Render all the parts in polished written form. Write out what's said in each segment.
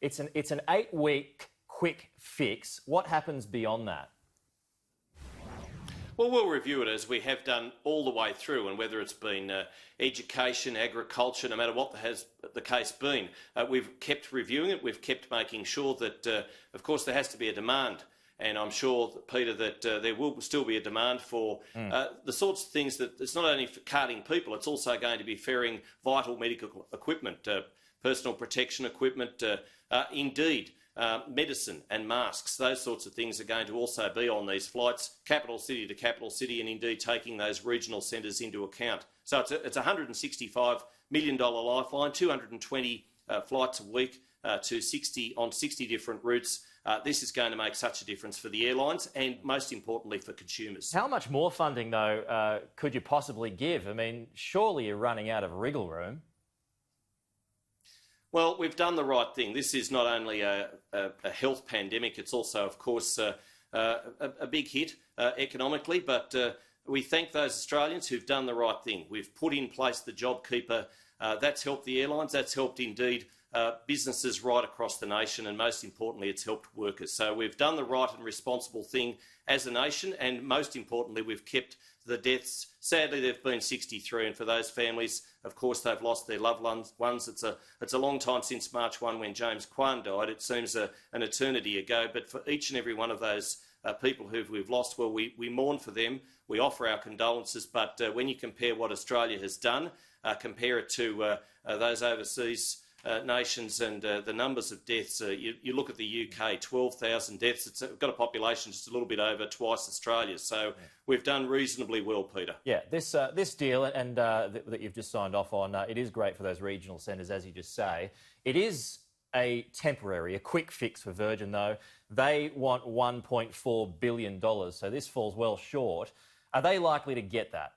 It's an 8-week quick fix. What happens beyond that? Well, we'll review it as we have done all the way through, and whether it's been education, agriculture, no matter what has the case been, we've kept reviewing it. We've kept making sure that, of course, there has to be a demand. And I'm sure, Peter, that there will still be a demand for the sorts of things that it's not only for carting people, it's also going to be ferrying vital medical equipment, personal protection equipment, indeed. Medicine and masks, those sorts of things are going to also be on these flights, capital city to capital city, and indeed taking those regional centres into account. So it's a $165 million lifeline, 220 flights a week on 60 different routes. This is going to make such a difference for the airlines and, most importantly, for consumers. How much more funding, though, could you possibly give? I mean, surely you're running out of wriggle room. Well, we've done the right thing. This is not only a health pandemic, it's also, of course, a big hit economically, but we thank those Australians who've done the right thing. We've put in place the JobKeeper. That's helped the airlines. That's helped, indeed, businesses right across the nation, and most importantly, it's helped workers. So we've done the right and responsible thing as a nation, and most importantly, we've kept the deaths. Sadly, there have been 63, and for those families, of course, they've lost their loved ones. It's a long time since March 1 when James Kwan died. It seems an eternity ago, but for each and every one of those people who we've lost, well, we mourn for them. We offer our condolences, but when you compare what Australia has done, compare it to those overseas nations and the numbers of deaths, you look at the UK, 12,000 deaths. It's got a population just a little bit over twice Australia's. So we've done reasonably well, Peter. Yeah, this deal and that you've just signed off on, it is great for those regional centres, as you just say. It is a quick fix for Virgin, though. They want $1.4 billion, so this falls well short. Are they likely to get that?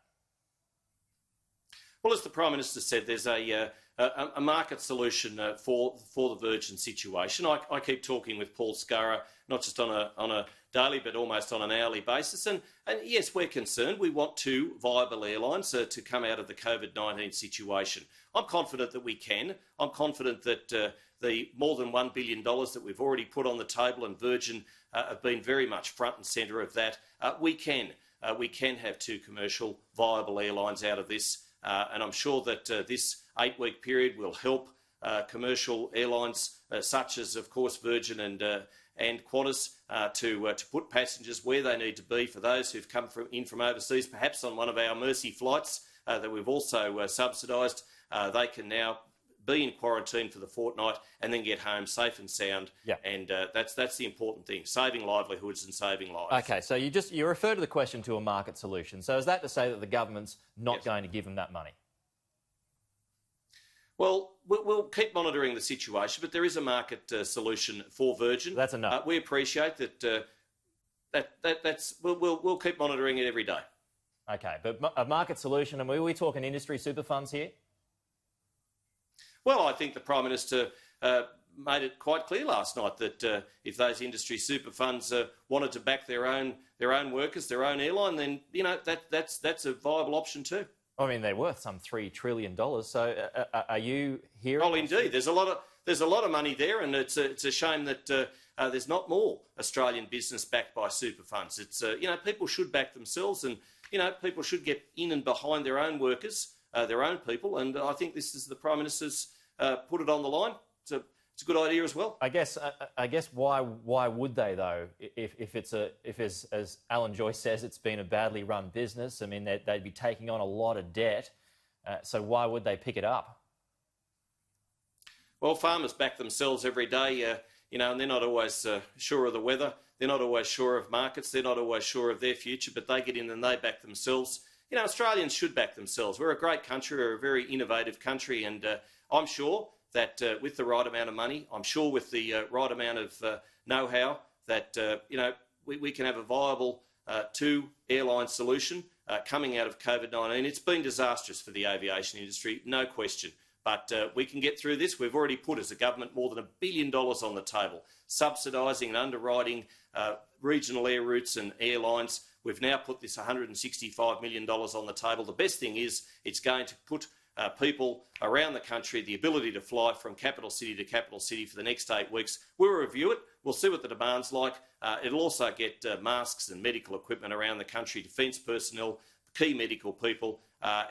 Well, as the Prime Minister said, there's a market solution for the Virgin situation. I keep talking with Paul Scurra, not just on a daily but almost on an hourly basis. And yes, we're concerned. We want two viable airlines to come out of the COVID-19 situation. I'm confident that we can. I'm confident that the more than $1 billion that we've already put on the table, and Virgin have been very much front and centre of that, we can have two commercial viable airlines out of this. And I'm sure that this 8-week period will help commercial airlines such as, of course, Virgin and Qantas to put passengers where they need to be. For those who've come in from overseas, perhaps on one of our Mercy flights that we've also subsidised, they can now be in quarantine for the fortnight and then get home safe and sound. Yeah. And that's the important thing, saving livelihoods and saving lives. OK, so you refer to the question to a market solution. So is that to say that the government's not going to give them that money? Well, we'll keep monitoring the situation, but there is a market solution for Virgin. That's enough. We appreciate that. We'll keep monitoring it every day. OK, but a market solution, and are we talking industry super funds here? Well, I think the Prime Minister made it quite clear last night that if those industry super funds wanted to back their own workers, their own airline, then that's a viable option too. I mean, they're worth some $3 trillion. So are you hearing? Oh, indeed. There's a lot of money there, and it's a shame that there's not more Australian business backed by super funds. It's people should back themselves, and people should get in and behind their own workers, their own people. And I think this is the Prime Minister's put it on the line. It's a good idea as well. I guess why would they though? If as Alan Joyce says, it's been a badly run business. I mean, they'd be taking on a lot of debt. So why would they pick it up? Well, farmers back themselves every day, and they're not always sure of the weather. They're not always sure of markets. They're not always sure of their future, but they get in and they back themselves. Australians should back themselves. We're a great country. We're a very innovative country, and I'm sure that with the right amount of money, I'm sure with the right amount of know-how, that we can have a viable two-airline solution coming out of COVID-19. It's been disastrous for the aviation industry, no question. But we can get through this. We've already put, as a government, more than $1 billion on the table, subsidising and underwriting regional air routes and airlines. We've now put this $165 million on the table. The best thing is it's going to put people around the country the ability to fly from capital city to capital city for the next 8 weeks. We'll review it. We'll see what the demand's like. It'll also get masks and medical equipment around the country, defence personnel, key medical people.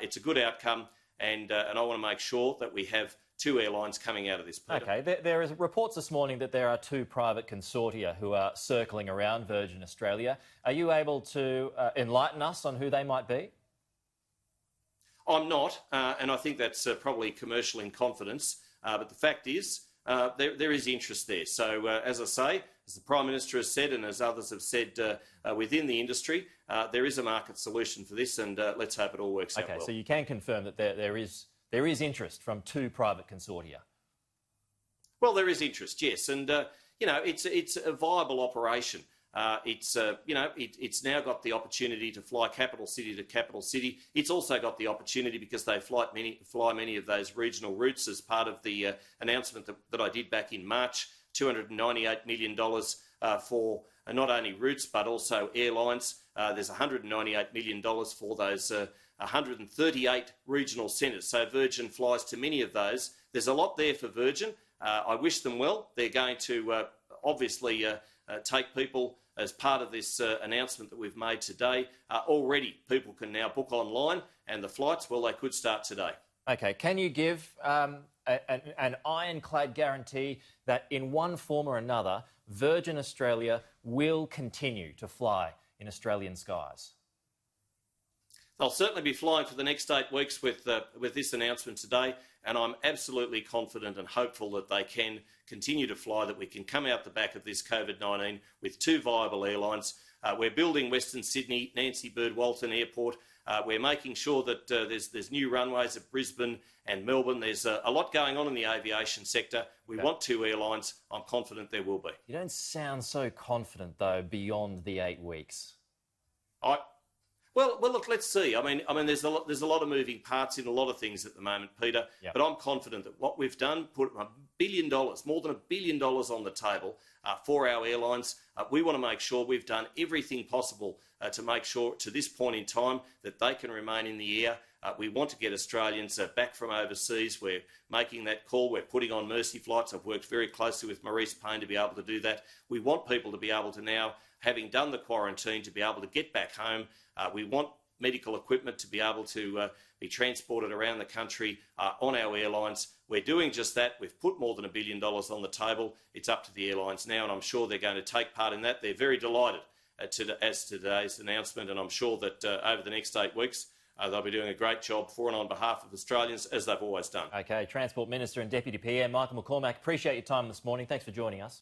It's a good outcome, and I want to make sure that we have 2 airlines coming out of this, Peter. OK, there is reports this morning that there are 2 private consortia who are circling around Virgin Australia. Are you able to enlighten us on who they might be? I'm not, and I think that's probably commercial in confidence. But the fact is, there is interest there. So, as I say, as the Prime Minister has said and as others have said within the industry, there is a market solution for this, and let's hope it all works out well. OK, so you can confirm that there is interest from 2 private consortia? Well, there is interest, yes, and you know, it's a viable operation. It's now got the opportunity to fly capital city to capital city. It's also got the opportunity, because they fly many of those regional routes, as part of the announcement that I did back in March, $298 million for not only routes but also airlines. There's $198 million for those 138 regional centres. So Virgin flies to many of those. There's a lot there for Virgin. I wish them well. They're going to obviously take people as part of this announcement that we've made today. Already people can now book online, and the flights, well, they could start today. OK, can you give an ironclad guarantee that in one form or another, Virgin Australia will continue to fly in Australian skies? They'll certainly be flying for the next 8 weeks with this announcement today, and I'm absolutely confident and hopeful that they can continue to fly, that we can come out the back of this COVID-19 with 2 viable airlines. We're building Western Sydney, Nancy Bird Walton Airport. We're making sure that there's new runways at Brisbane and Melbourne. There's a lot going on in the aviation sector. We want 2 airlines. I'm confident there will be. You don't sound so confident, though, beyond the 8 weeks. Well, look, let's see. I mean, there's a lot of moving parts in a lot of things at the moment, Peter. Yep. But I'm confident that what we've done, put $1 billion, more than $1 billion on the table for our airlines. We want to make sure we've done everything possible to make sure, to this point in time, that they can remain in the air. We want to get Australians back from overseas. We're making that call. We're putting on Mercy flights. I've worked very closely with Maurice Payne to be able to do that. We want people to be able to now, having done the quarantine, to be able to get back home. We want medical equipment to be able to be transported around the country on our airlines. We're doing just that. We've put more than $1 billion on the table. It's up to the airlines now, and I'm sure they're going to take part in that. They're very delighted as to today's announcement, and I'm sure that over the next 8 weeks, they'll be doing a great job for and on behalf of Australians, as they've always done. OK, Transport Minister and Deputy PM Michael McCormack, appreciate your time this morning. Thanks for joining us.